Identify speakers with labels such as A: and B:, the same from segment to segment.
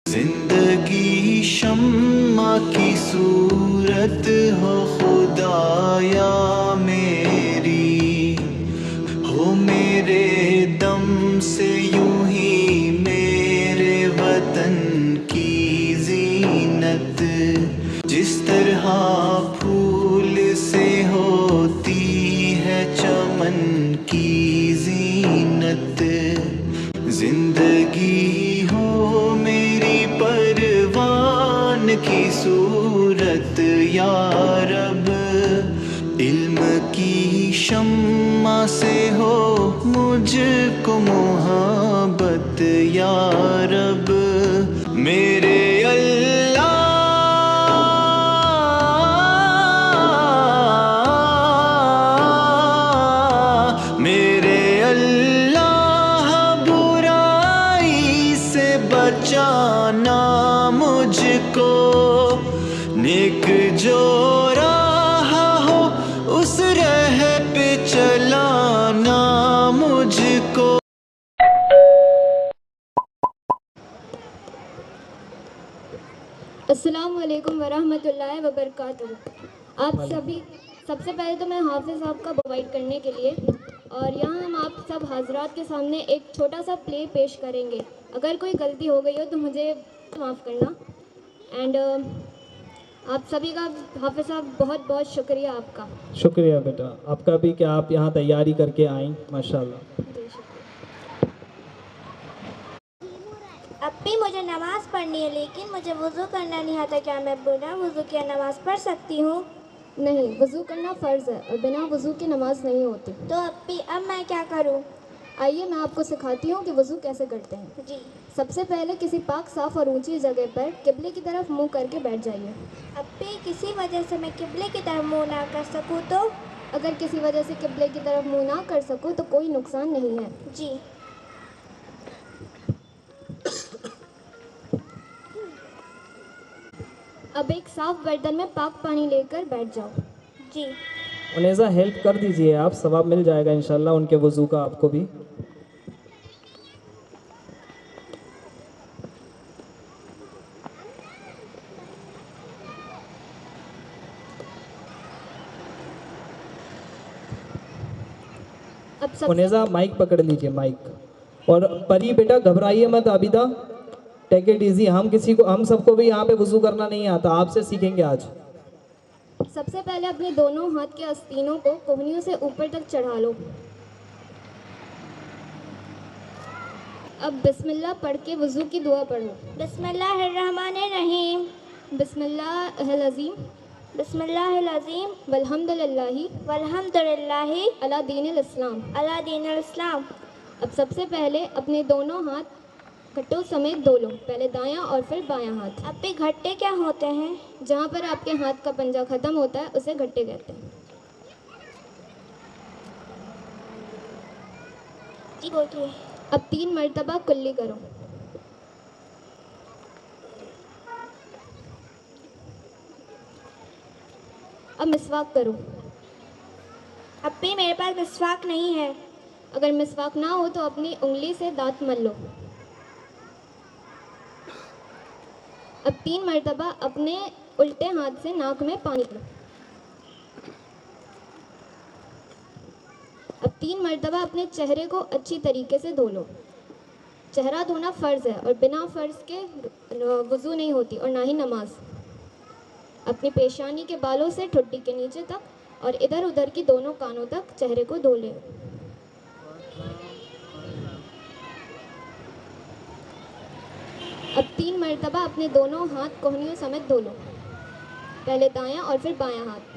A: زندگی شمع کی صورت ہو خدایا میری، ہو میرے دم سے یوں ہی میرے وطن کی زینت، جس طرح پھول سے ہوتی ہے چمن کی زینت، زندگی ہو میری پروان کی صورت یا رب، علم کی شمع سے ہو مجھ کو محبت یا رب، میرے اللہ میرے اللہ، برائی سے بچانا مجھ کو، نیک جو راہ ہو اس راہ پہ چلانا مجھ کو۔
B: السلام علیکم ورحمۃ اللہ وبرکاتہ۔ آپ سبھی، سب سے پہلے تو میں حافظ صاحب کا پرووائڈ کرنے کے لیے، اور یہاں ہم آپ سب حضرات کے سامنے ایک چھوٹا سا پلے پیش کریں گے۔ اگر کوئی غلطی ہو گئی ہو تو مجھے معاف کرنا۔ اینڈ آپ سبھی کا حافظ صاحب بہت بہت شکریہ آپ کا۔
C: شکریہ بیٹا آپ کا بھی کہ آپ یہاں تیاری کر کے آئیں، ماشاءاللہ۔
B: جی شکریہ۔
D: اب بھی مجھے نماز پڑھنی ہے لیکن مجھے وضو کرنا نہیں آتا، کیا میں بنا وضو کے نماز پڑھ سکتی ہوں؟
B: نہیں، وضو کرنا فرض ہے اور بنا وضو کے نماز نہیں ہوتی۔
D: تو اب میں کیا کروں؟
B: آئیے میں آپ کو سکھاتی ہوں کہ وضو کیسے کرتے ہیں۔
D: جی۔
B: سب سے پہلے کسی پاک صاف اور اونچی جگہ پر قبلے کی طرف منہ کر کے بیٹھ جائیے۔
D: اب بھی کسی وجہ سے میں قبلے کی طرف منہ نہ کر سکوں تو؟
B: اگر کسی وجہ سے قبلے کی طرف منہ نہ کر سکو تو کوئی نقصان نہیں ہے۔
D: جی۔
B: اب ایک صاف برتن میں پاک پانی لے کر بیٹھ جاؤ۔
D: جی۔
C: انیزا ہیلپ کر دیجئے، آپ ثواب مل جائے گا انشاءاللہ ان کے وضو کا آپ کو بھی۔
B: اب
C: انیزا مائک پکڑ لیجئے، مائک۔ اور پری بیٹا گھبرائیے مت، عابدہ ٹیک اٹ ایزی، ہم سب کو بھی یہاں پہ وضو کرنا نہیں آتا، آپ سے سیکھیں گے آج۔
B: سب سے پہلے اپنے دونوں ہاتھ کے آستینوں کو کوہنیوں سے اوپر تک چڑھا لو۔ اب بسم اللہ پڑھ کے وضو کی دعا پڑھو۔
D: بسم اللہ الرحمن الرحیم۔
B: بسم اللہ العظیم
D: بسم اللہ العظیم
B: والحمد للہ
D: والحمد للہ
B: علی دین الاسلام۔
D: علی دین الاسلام۔
B: اب سب سے پہلے اپنے دونوں ہاتھ گھٹوں سمیت دھو لو، پہلے دایاں اور پھر بایاں ہاتھ۔
D: اب بھی گھٹے کیا ہوتے ہیں؟
B: جہاں پر آپ کے ہاتھ کا پنجہ ختم ہوتا ہے اسے گھٹے کہتے ہیں۔
D: جی بولیے۔
B: اب 3 مرتبہ کلی کرو۔ اب مسواک کرو۔
D: اب بھی میرے پاس مسواک نہیں ہے۔
B: اگر مسواک نہ ہو تو اپنی انگلی سے دانت مل لو۔ اب 3 مرتبہ اپنے الٹے ہاتھ سے ناک میں پانی لو۔ اب 3 مرتبہ اپنے چہرے کو اچھی طریقے سے دھو لو۔ چہرہ دھونا فرض ہے اور بنا فرض کے وضو نہیں ہوتی اور نہ ہی نماز۔ اپنی پیشانی کے بالوں سے ٹھڈی کے نیچے تک اور ادھر ادھر کی دونوں کانوں تک چہرے کو دھو لے۔ اب 3 مرتبہ اپنے دونوں ہاتھ کوہنیوں سمیت دھو لو، پہلے دایاں اور پھر بایاں ہاتھ۔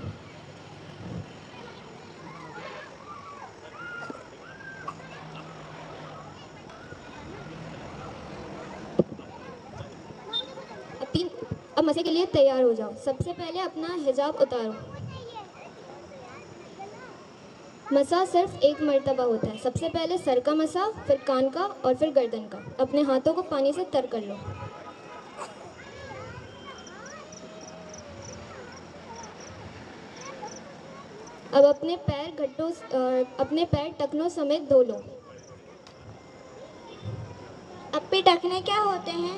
B: اب مسے کے لیے تیار ہو جاؤ۔ سب سے پہلے اپنا حجاب اتارو۔ مسح صرف 1 مرتبہ ہوتا ہے۔ سب سے پہلے سر کا مسح، پھر کان کا اور پھر گردن کا۔ اپنے ہاتھوں کو پانی سے تر کر لو۔ اب اپنے پیر ٹکنوں سمیت دھو لو۔
D: اب بھی ٹکنے کیا ہوتے ہیں؟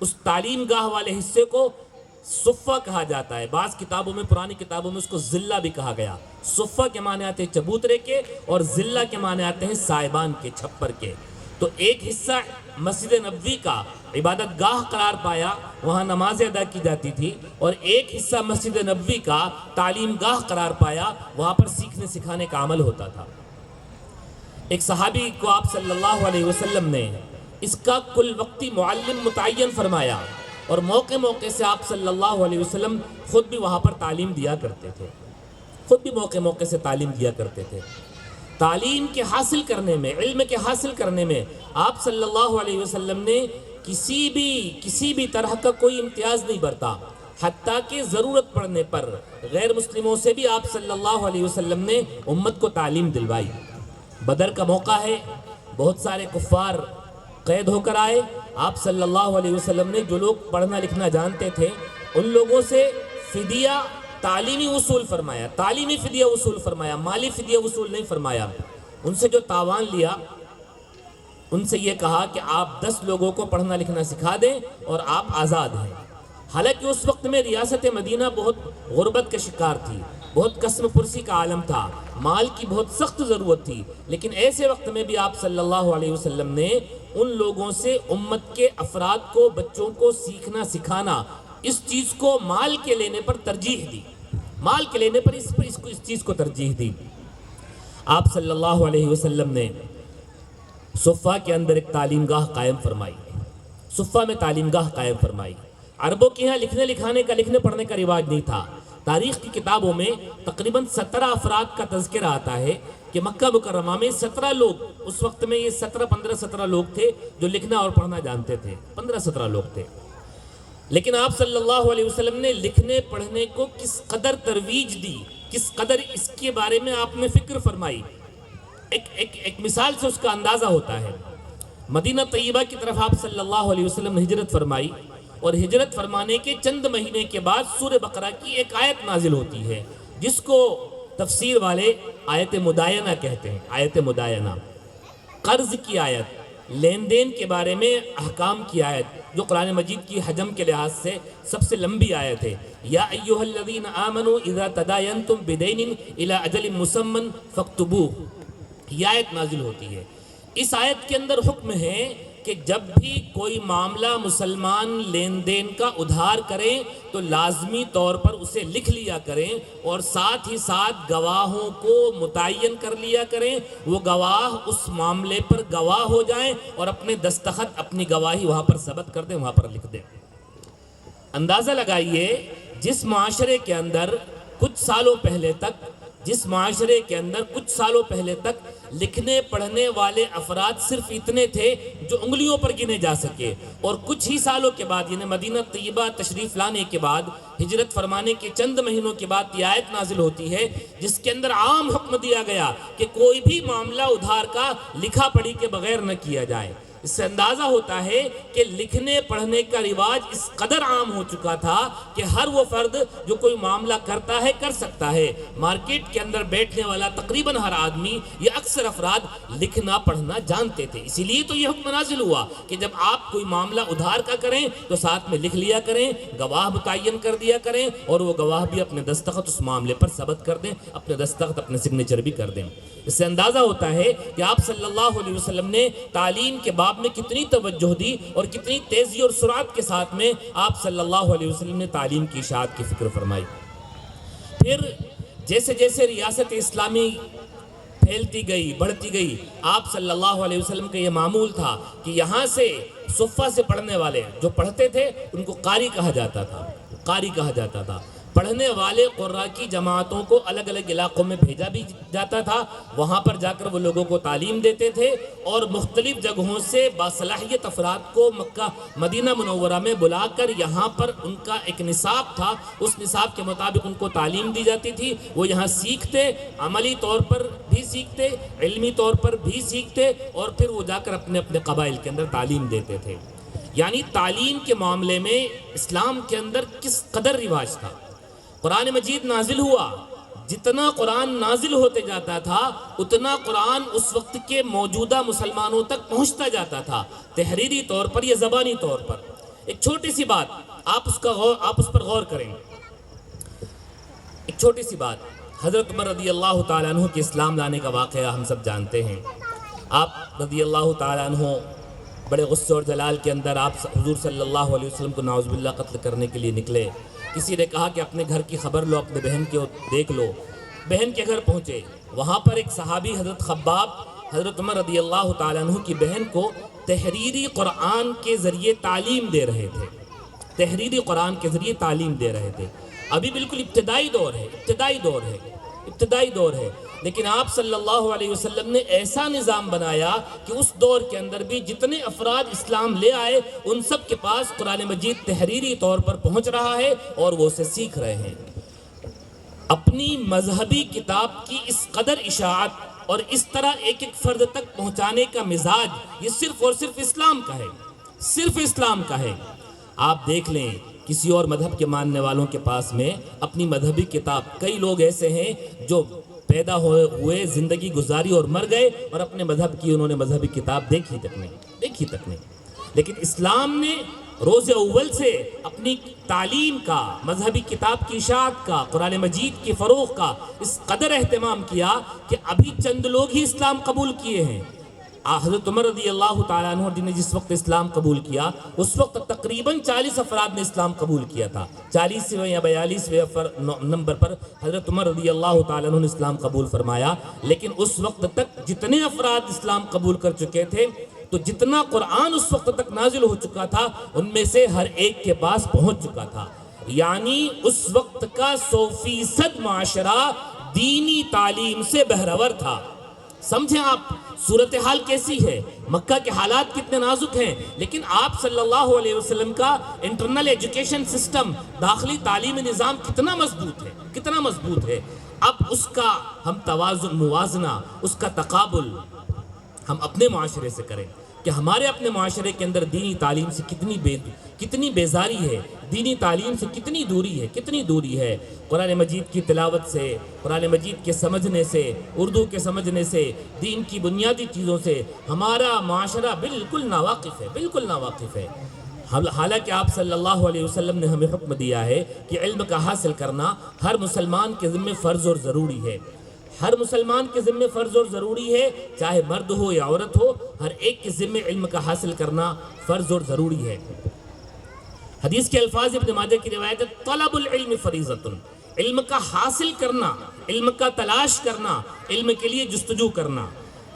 E: اس تعلیم گاہ والے حصے کو صفہ کہا جاتا ہے. بعض کتابوں میں، پرانی کتابوں میں اس کو ذلہ بھی کہا گیا. صفہ کے معنی آتے ہیں چبوترے کے، اور ذلہ کے معنی آتے ہیں سائبان کے، چھپر کے. تو ایک حصہ مسجد نبوی کا عبادت گاہ قرار پایا، وہاں نمازیں ادا کی جاتی تھی، اور ایک حصہ مسجد نبوی کا تعلیم گاہ قرار پایا، وہاں پر سیکھنے سکھانے کا عمل ہوتا تھا. ایک صحابی کو آپ صلی اللہ علیہ وسلم نے اس کا کل وقتی معلم متعین فرمایا، اور موقع موقع سے آپ صلی اللہ علیہ وسلم خود بھی وہاں پر تعلیم دیا کرتے تھے، خود بھی موقع موقع سے تعلیم دیا کرتے تھے. تعلیم کے حاصل کرنے میں، علم کے حاصل کرنے میں آپ صلی اللہ علیہ وسلم نے کسی بھی طرح کا کوئی امتیاز نہیں برتا، حتیٰ کہ ضرورت پڑنے پر غیر مسلموں سے بھی آپ صلی اللہ علیہ وسلم نے امت کو تعلیم دلوائی. بدر کا موقع ہے، بہت سارے کفار قید ہو کر آئے. آپ صلی اللہ علیہ وسلم نے جو لوگ پڑھنا لکھنا جانتے تھے ان لوگوں سے فدیہ تعلیمی وصول فرمایا، تعلیمی فدیہ وصول فرمایا، مالی فدیہ وصول نہیں فرمایا. ان سے جو تاوان لیا، ان سے یہ کہا کہ آپ 10 لوگوں کو پڑھنا لکھنا سکھا دیں اور آپ آزاد ہیں. حالانکہ اس وقت میں ریاست مدینہ بہت غربت کا شکار تھی، بہت قسم پرسی کا عالم تھا، مال کی بہت سخت ضرورت تھی. لیکن ایسے وقت میں بھی آپ صلی اللہ علیہ وسلم نے ان لوگوں سے امت کے افراد کو، بچوں کو سیکھنا سکھانا، اس چیز کو مال کے لینے پر ترجیح دی، مال کے لینے پر اس چیز کو ترجیح دی. آپ صلی اللہ علیہ وسلم نے صفہ کے اندر ایک تعلیم گاہ قائم فرمائی، صفہ میں تعلیم گاہ قائم فرمائی. عربوں کے ہاں لکھنے لکھانے کا، لکھنے پڑھنے کا رواج نہیں تھا. تاریخ کی کتابوں میں تقریباً 17 افراد کا تذکرہ آتا ہے کہ مکہ مکرمہ میں 17 لوگ، اس وقت میں یہ 15-17 لوگ تھے جو لکھنا اور پڑھنا جانتے تھے، 15-17 لوگ تھے. لیکن آپ صلی اللہ علیہ وسلم نے لکھنے پڑھنے کو کس قدر ترویج دی، کس قدر اس کے بارے میں آپ نے فکر فرمائی. ایک مثال سے اس کا اندازہ ہوتا ہے. مدینہ طیبہ کی طرف آپ صلی اللہ علیہ وسلم نے ہجرت فرمائی، اور ہجرت فرمانے کے چند مہینے کے بعد سورہ بقرہ کی ایک آیت نازل ہوتی ہے جس کو تفسیر والے آیت مدائنہ کہتے ہیں. آیت مدائنہ قرض کی آیت، لین دین کے بارے میں احکام کی آیت، جو قرآن مجید کی حجم کے لحاظ سے سب سے لمبی آیت ہے. یا ایھا الذین آمنوا اذا تداینتم بدین الی اجل مسمى فاکتبوہ، یہ آیت نازل ہوتی ہے. اس آیت کے اندر حکم ہے کہ جب بھی کوئی معاملہ مسلمان لین دین کا ادھار کریں تو لازمی طور پر اسے لکھ لیا کریں، اور ساتھ ہی ساتھ گواہوں کو متعین کر لیا کریں. وہ گواہ اس معاملے پر گواہ ہو جائیں اور اپنے دستخط، اپنی گواہی وہاں پر ثبت کر دیں، وہاں پر لکھ دیں. اندازہ لگائیے، جس معاشرے کے اندر کچھ سالوں پہلے تک لکھنے پڑھنے والے افراد صرف اتنے تھے جو انگلیوں پر گنے جا سکے، اور کچھ ہی سالوں کے بعد، یعنی مدینہ طیبہ تشریف لانے کے بعد، ہجرت فرمانے کے چند مہینوں کے بعد یہ آیت نازل ہوتی ہے جس کے اندر عام حکم دیا گیا کہ کوئی بھی معاملہ ادھار کا لکھا پڑھی کے بغیر نہ کیا جائے. اس سے اندازہ ہوتا ہے کہ لکھنے پڑھنے کا رواج اس قدر عام ہو چکا تھا کہ ہر وہ فرد جو کوئی معاملہ کرتا ہے کر سکتا ہے. مارکیٹ کے اندر بیٹھنے والا تقریباً ہر آدمی یا اکثر افراد لکھنا پڑھنا جانتے تھے. اسی لیے تو یہ حکم نازل ہوا کہ جب آپ کوئی معاملہ ادھار کا کریں تو ساتھ میں لکھ لیا کریں، گواہ متعین کر دیا کریں، اور وہ گواہ بھی اپنے دستخط اس معاملے پر ثبت کر دیں، اپنے دستخط، اپنے سگنیچر بھی کر دیں. اس سے اندازہ ہوتا ہے کہ آپ صلی اللہ علیہ وسلم نے تعلیم کے باب میں کتنی توجہ دی اور کتنی تیزی اور سرعت کے ساتھ میں آپ صلی اللہ علیہ وسلم نے تعلیم کی اشاعت کی فکر فرمائی. پھر جیسے جیسے ریاست اسلامی پھیلتی گئی، بڑھتی گئی، آپ صلی اللہ علیہ وسلم کا یہ معمول تھا کہ یہاں سے صفہ سے پڑھنے والے جو پڑھتے تھے ان کو قاری کہا جاتا تھا، قاری کہا جاتا تھا. پڑھنے والے قراء کی جماعتوں کو الگ الگ علاقوں میں بھیجا بھی جاتا تھا، وہاں پر جا کر وہ لوگوں کو تعلیم دیتے تھے، اور مختلف جگہوں سے باصلاحیت افراد کو مکہ مدینہ منورہ میں بلا کر یہاں پر ان کا ایک نصاب تھا، اس نصاب کے مطابق ان کو تعلیم دی جاتی تھی. وہ یہاں سیکھتے، عملی طور پر بھی سیکھتے، علمی طور پر بھی سیکھتے، اور پھر وہ جا کر اپنے اپنے قبائل کے اندر تعلیم دیتے تھے. یعنی تعلیم کے معاملے میں اسلام کے اندر کس قدر رواج تھا. قرآن مجید نازل ہوا، جتنا قرآن نازل ہوتے جاتا تھا اتنا قرآن اس وقت کے موجودہ مسلمانوں تک پہنچتا جاتا تھا، تحریری طور پر یا زبانی طور پر. ایک چھوٹی سی بات آپ اس پر غور کریں. ایک چھوٹی سی بات, حضرت عمر رضی اللہ تعالیٰ عنہ کے اسلام لانے کا واقعہ ہم سب جانتے ہیں. آپ رضی اللہ تعالیٰ عنہ بڑے غصے اور جلال کے اندر آپ حضور صلی اللہ علیہ وسلم کو نعوذ باللہ قتل کرنے کے لیے نکلے. کسی نے کہا کہ اپنے گھر کی خبر لو, اپنے بہن کے دیکھ لو. بہن کے گھر پہنچے, وہاں پر ایک صحابی حضرت خباب حضرت عمر رضی اللہ تعالیٰ عنہ کی بہن کو تحریری قرآن کے ذریعے تعلیم دے رہے تھے. تحریری قرآن کے ذریعے تعلیم دے رہے تھے. ابھی بالکل ابتدائی دور ہے, لیکن آپ صلی اللہ علیہ وسلم نے ایسا نظام بنایا کہ اس دور کے اندر بھی جتنے افراد اسلام لے آئے ان سب کے پاس قرآن مجید تحریری طور پر پہنچ رہا ہے اور وہ اسے سیکھ رہے ہیں. اپنی مذہبی کتاب کی اس قدر اشاعت اور اس طرح ایک ایک فرد تک پہنچانے کا مزاج یہ صرف اور صرف اسلام کا ہے, صرف اسلام کا ہے. آپ دیکھ لیں کسی اور مذہب کے ماننے والوں کے پاس میں اپنی مذہبی کتاب, کئی لوگ ایسے ہیں جو پیدا ہوئے, زندگی گزاری اور مر گئے اور اپنے مذہب کی انہوں نے مذہبی کتاب دیکھی تک نہیں. لیکن اسلام نے روز اول سے اپنی تعلیم کا, مذہبی کتاب کی اشاعت کا, قرآن مجید کے فروغ کا اس قدر اہتمام کیا کہ ابھی چند لوگ ہی اسلام قبول کیے ہیں. حضرت عمر رضی اللہ تعالیٰ عنہ نے جس وقت اسلام قبول کیا اس وقت تقریباً 40 افراد نے اسلام قبول کیا تھا. 40ویں یا 42ویں نمبر پر حضرت عمر رضی اللہ تعالیٰ عنہ نے اسلام قبول فرمایا. لیکن اس وقت تک جتنے افراد اسلام قبول کر چکے تھے تو جتنا قرآن اس وقت تک نازل ہو چکا تھا ان میں سے ہر ایک کے پاس پہنچ چکا تھا. یعنی اس وقت کا 100% معاشرہ دینی تعلیم سے بہرور تھا. سمجھیں آپ صورتحال کیسی ہے, مکہ کے حالات کتنے نازک ہیں, لیکن آپ صلی اللہ علیہ وسلم کا انٹرنل ایجوکیشن سسٹم, داخلی تعلیمی نظام کتنا مضبوط ہے. اب اس کا ہم توازن, موازنہ, اس کا تقابل ہم اپنے معاشرے سے کریں کہ ہمارے اپنے معاشرے کے اندر دینی تعلیم سے کتنی بیزاری ہے, دینی تعلیم سے کتنی دوری ہے. قرآن مجید کی تلاوت سے, قرآن مجید کے سمجھنے سے, اردو کے سمجھنے سے, دین کی بنیادی چیزوں سے ہمارا معاشرہ بالکل ناواقف ہے. حالانکہ آپ صلی اللہ علیہ وسلم نے ہمیں حکم دیا ہے کہ علم کا حاصل کرنا ہر مسلمان کے ذمہ فرض اور ضروری ہے. ہر مسلمان کے ذمہ فرض اور ضروری ہے, چاہے مرد ہو یا عورت ہو, ہر ایک کے ذمہ علم کا حاصل کرنا فرض اور ضروری ہے. حدیث کے الفاظ ابن ماجہ کی روایت ہے, طلب العلم فریضۃ, علم کا حاصل کرنا, علم کا تلاش کرنا, علم کے لیے جستجو کرنا,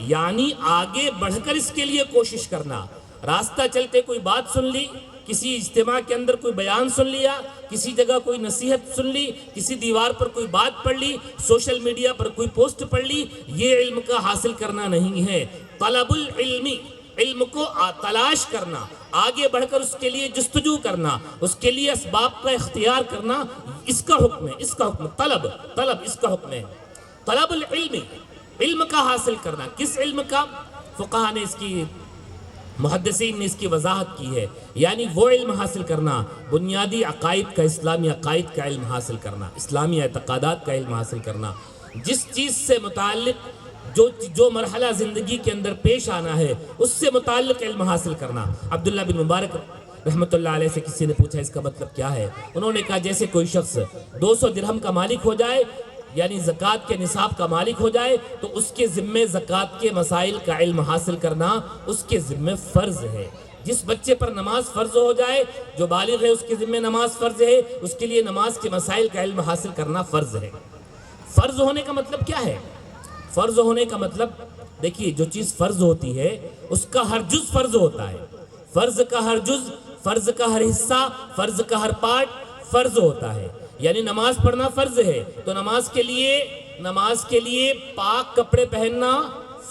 E: یعنی آگے بڑھ کر اس کے لیے کوشش کرنا. راستہ چلتے کوئی بات سن لی, کسی اجتماع کے اندر کوئی بیان سن لیا, کسی جگہ کوئی نصیحت سن لی, کسی دیوار پر کوئی بات پڑھ لی, سوشل میڈیا پر کوئی پوسٹ پڑھ لی, یہ علم کا حاصل کرنا نہیں ہے. طلب العلم, علم کو تلاش کرنا, آگے بڑھ کر اس کے لیے جستجو کرنا, اس کے لیے اسباب کا اختیار کرنا, اس کا حکم ہے. طلب اس کا حکم ہے. طلب العلم, علم کا حاصل کرنا. کس علم کا؟ فقہاء نے اس کی, محدثین نے اس کی وضاحت کی ہے, یعنی وہ علم حاصل کرنا, بنیادی عقائد کا, اسلامی عقائد کا علم حاصل کرنا, اسلامی اعتقادات کا علم حاصل کرنا, جس چیز سے متعلق جو مرحلہ زندگی کے اندر پیش آنا ہے اس سے متعلق علم حاصل کرنا. عبداللہ بن مبارک رحمۃ اللہ علیہ سے کسی نے پوچھا اس کا مطلب کیا ہے؟ انہوں نے کہا جیسے کوئی شخص 200 درہم کا مالک ہو جائے, یعنی زکوٰۃ کے نصاب کا مالک ہو جائے, تو اس کے ذمہ زکوٰۃ کے مسائل کا علم حاصل کرنا اس کے ذمہ فرض ہے. جس بچے پر نماز فرض ہو جائے, جو بالغ ہے اس کے ذمہ نماز فرض ہے, اس کے لیے نماز کے مسائل کا علم حاصل کرنا فرض ہے. فرض ہونے کا مطلب کیا ہے؟ فرض ہونے کا مطلب دیکھیے, جو چیز فرض ہوتی ہے اس کا ہر جز فرض ہوتا ہے. فرض کا ہر جز, فرض کا ہر حصہ, فرض کا ہر پارٹ فرض ہوتا ہے. یعنی نماز پڑھنا فرض ہے تو نماز کے لیے پاک کپڑے پہننا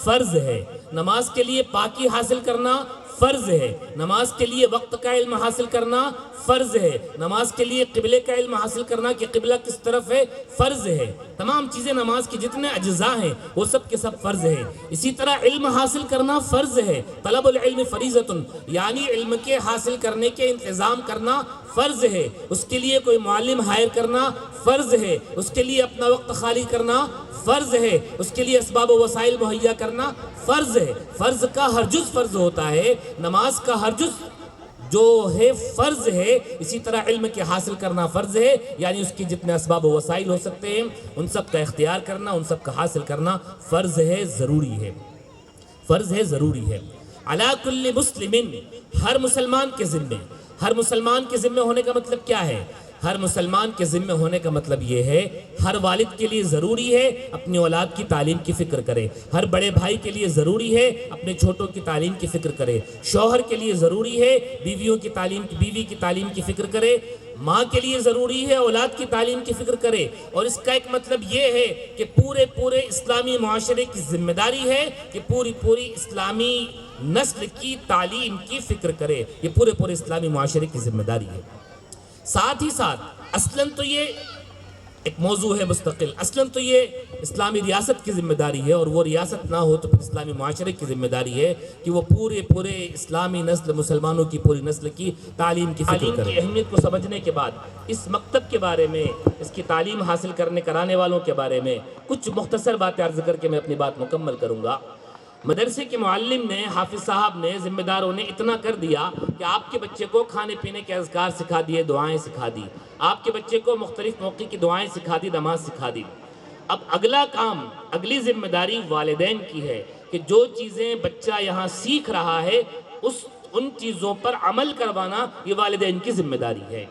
E: فرض ہے, نماز کے لیے پاکی حاصل کرنا فرض ہے, نماز کے لیے وقت کا علم حاصل کرنا فرض ہے, نماز کے لیے قبلے کا علم حاصل کرنا کہ قبلہ کس طرف ہے فرض ہے. تمام چیزیں نماز کے جتنے اجزاء ہیں وہ سب کے سب فرض ہیں. اسی طرح علم حاصل کرنا فرض ہے. طلب العلم فریضۃ, یعنی علم کے حاصل کرنے کے انتظام کرنا فرض ہے. اس کے لیے کوئی معلم ہائر کرنا فرض ہے, اس کے لیے اپنا وقت خالی کرنا فرض ہے, اس کے لیے اسباب و وسائل مہیا کرنا فرض ہے. فرض کا ہر جز فرض ہوتا ہے, نماز کا ہر جز جو ہے فرض ہے، اسی طرح علم کے حاصل کرنا فرض ہے، یعنی اس کی جتنے اسباب و وسائل ہو سکتے ہیں ان سب کا اختیار کرنا، ان سب کا حاصل کرنا فرض ہے، ضروری ہے، فرض ہے، ضروری ہے۔ علی کل مسلم، ہر مسلمان کے ذمے، ہر مسلمان کے ذمے ہونے کا مطلب کیا ہے؟ ہر مسلمان کے ذمہ ہونے کا مطلب یہ ہے، ہر والد کے لیے ضروری ہے اپنی اولاد کی تعلیم کی فکر کرے، ہر بڑے بھائی کے لیے ضروری ہے اپنے چھوٹوں کی تعلیم کی فکر کرے، شوہر کے لیے ضروری ہے بیوی کی تعلیم کی فکر کرے، ماں کے لیے ضروری ہے اولاد کی تعلیم کی فکر کرے۔ اور اس کا ایک مطلب یہ ہے کہ پورے اسلامی معاشرے کی ذمہ داری ہے کہ پوری اسلامی نسل کی تعلیم کی فکر کرے، یہ پورے اسلامی معاشرے کی ذمہ داری ہے۔ ساتھ ہی ساتھ اصلاً تو یہ ایک موضوع ہے مستقل، اصلاً تو یہ اسلامی ریاست کی ذمہ داری ہے، اور وہ ریاست نہ ہو تو پھر اسلامی معاشرے کی ذمہ داری ہے کہ وہ پورے اسلامی نسل، مسلمانوں کی پوری نسل کی تعلیم کی فکر کرے۔ تعلیم کی اہمیت کو سمجھنے کے بعد اس مکتب کے بارے میں، اس کی تعلیم حاصل کرانے والوں کے بارے میں کچھ مختصر باتیں عرض کر کے میں اپنی بات مکمل کروں گا۔ مدرسے کے معلم نے، حافظ صاحب نے، ذمہ داروں نے اتنا کر دیا کہ آپ کے بچے کو کھانے پینے کے اذکار سکھا دیے، دعائیں سکھا دی، آپ کے بچے کو مختلف موقع کی دعائیں سکھا دی، نماز سکھا دی۔ اب اگلا کام، اگلی ذمہ داری والدین کی ہے کہ جو چیزیں بچہ یہاں سیکھ رہا ہے ان چیزوں پر عمل کروانا یہ والدین کی ذمہ داری ہے۔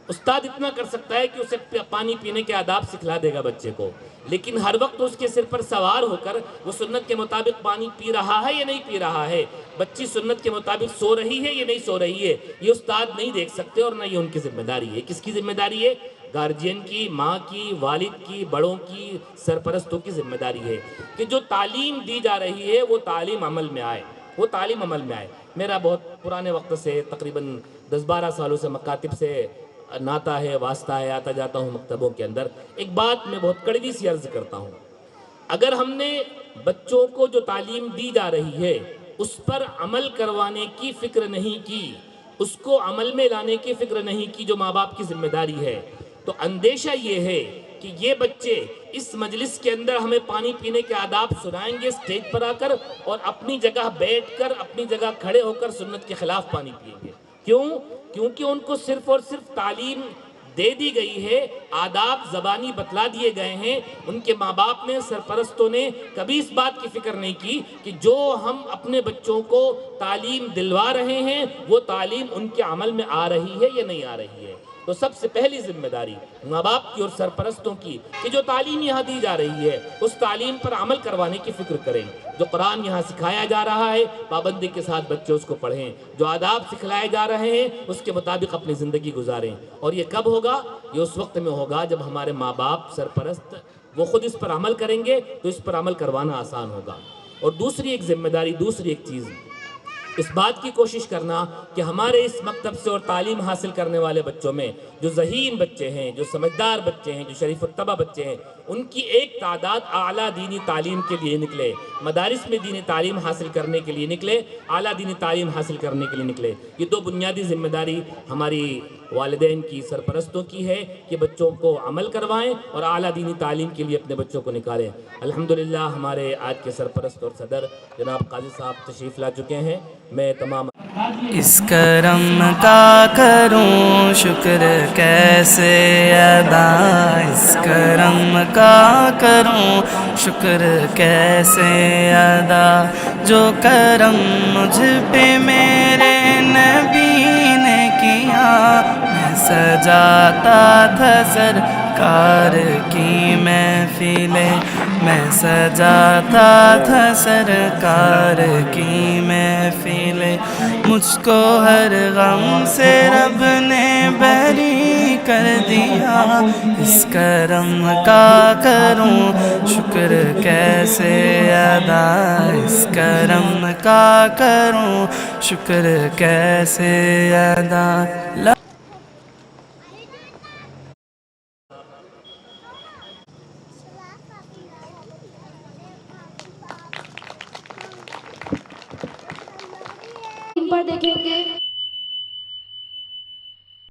E: استاد اتنا کر سکتا ہے کہ اسے پانی پینے کے آداب سکھلا دے گا بچے کو، لیکن ہر وقت اس کے سر پر سوار ہو کر وہ سنت کے مطابق پانی پی رہا ہے یا نہیں پی رہا ہے، بچی سنت کے مطابق سو رہی ہے یا نہیں سو رہی ہے، یہ استاد نہیں دیکھ سکتے اور نہ یہ ان کی ذمہ داری ہے۔ کس کی ذمہ داری ہے؟ گارجین کی، ماں کی، والد کی، بڑوں کی، سرپرستوں کی ذمہ داری ہے کہ جو تعلیم دی جا رہی ہے وہ تعلیم عمل میں آئے، وہ تعلیم عمل میں آئے۔ میرا بہت پرانے وقت سے، تقریباً 10-12 سالوں سے مکاتب سے ناطہ ہے، واسطہ ہے، آتا جاتا ہوں مکتبوں کے اندر۔ ایک بات میں بہت کڑوی سی عرض کرتا ہوں، اگر ہم نے بچوں کو جو تعلیم دی جا رہی ہے اس پر عمل کروانے کی فکر نہیں کی، اس کو عمل میں لانے کی فکر نہیں کی جو ماں باپ کی ذمہ داری ہے، تو اندیشہ یہ ہے کہ یہ بچے اس مجلس کے اندر ہمیں پانی پینے کے آداب سنائیں گے اسٹیج پر آ کر، اور اپنی جگہ بیٹھ کر، اپنی جگہ کھڑے ہو کر سنت کے خلاف پانی پئیں گے۔ کیوں؟ کیونکہ ان کو صرف اور صرف تعلیم دے دی گئی ہے، آداب زبانی بتلا دیے گئے ہیں، ان کے ماں باپ نے، سرپرستوں نے کبھی اس بات کی فکر نہیں کی کہ جو ہم اپنے بچوں کو تعلیم دلوا رہے ہیں وہ تعلیم ان کے عمل میں آ رہی ہے یا نہیں آ رہی ہے۔ تو سب سے پہلی ذمہ داری ماں باپ کی اور سرپرستوں کی کہ جو تعلیم یہاں دی جا رہی ہے اس تعلیم پر عمل کروانے کی فکر کریں، جو قرآن یہاں سکھایا جا رہا ہے پابندی کے ساتھ بچے اس کو پڑھیں، جو آداب سکھلائے جا رہے ہیں اس کے مطابق اپنی زندگی گزاریں۔ اور یہ کب ہوگا؟ یہ اس وقت میں ہوگا جب ہمارے ماں باپ، سرپرست وہ خود اس پر عمل کریں گے تو اس پر عمل کروانا آسان ہوگا۔ اور دوسری ایک ذمہ داری، دوسری ایک چیز، اس بات کی کوشش کرنا کہ ہمارے اس مکتب سے اور تعلیم حاصل کرنے والے بچوں میں جو ذہین بچے ہیں، جو سمجھدار بچے ہیں، جو شریف الطبع بچے ہیں، ان کی ایک تعداد اعلیٰ دینی تعلیم کے لیے نکلے، مدارس میں دینی تعلیم حاصل کرنے کے لیے نکلے، اعلیٰ دینی تعلیم حاصل کرنے کے لیے نکلے۔ یہ دو بنیادی ذمہ داری ہماری والدین کی، سرپرستوں کی ہے کہ بچوں کو عمل کروائیں اور اعلیٰ دینی تعلیم کے لیے اپنے بچوں کو نکالیں۔ الحمدللہ ہمارے آج کے سرپرست اور صدر جناب قاضی صاحب تشریف لا چکے ہیں۔ میں تمام
F: اس کرم کا کروں شکر کیسے ادا، اس کرم کا کروں شکر کیسے ادا، جو کرم مجھ پہ میرے نبی نے کیا، میں سجاتا تھا سرکار کی محفلیں، میں سجاتا تھا سرکار کی محفلیں، مجھ کو ہر غم سے رب نے بری کر دیا، اس کرم کا کروں شکر کیسے ادا، اس کرم کا کروں شکر کیسے ادا۔
B: پر دیکھیں گے